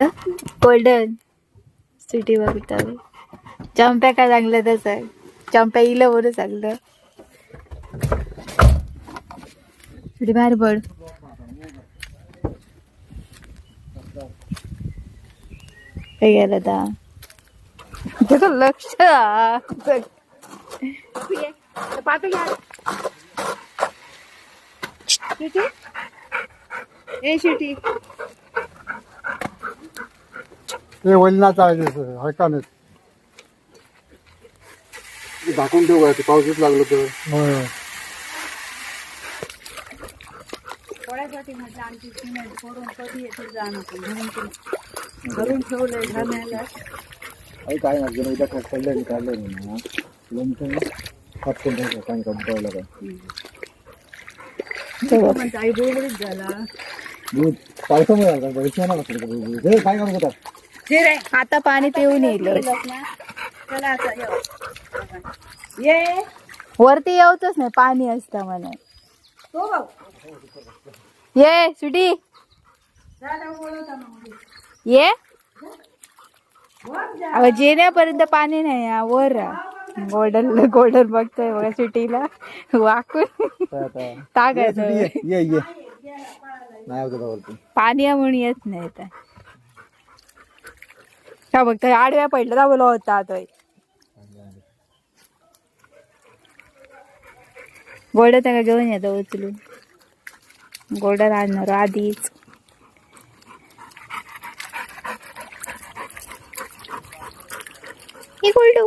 Golden city बघता चंप्या काय चांगलं तस आहे. चंप्या इलं बरं चांगलं सिटी बाहेर पड. काय गेलं आता तुझं लक्ष शिटी ते वडिलांचं आहे ऐका नाही झाकून ठेवू का ते पाऊसच लागलो तर थोड्यासाठी म्हटलं आमची सिमेंट करून कधी येते जाणं घरून ठेवलंय घाण्याला काय नाही उद्या काढलं काढलं पटकन ठेवलं काय कंपावलं काय आई बरोबरच झाला. दूध पावसामुळे आला भविष्य काय काम होतात आता पाणी पिऊन येईल वरती येऊच नाही पाणी असतं म्हणे. ये सुटी ये अगं जेण्यापर्यंत पाणी नाही या वर गोल्डन गोल्डन बघतोय बघा सिटीला वाकून टाकायचं ये नाही होत पाणी आहे म्हणून येत नाही का बघतोय आडव्या पडलं दाबला होता तो गोल्डन त्याला घेऊन येतो उचलून गोल्डन आणणार आधीच गोल्डू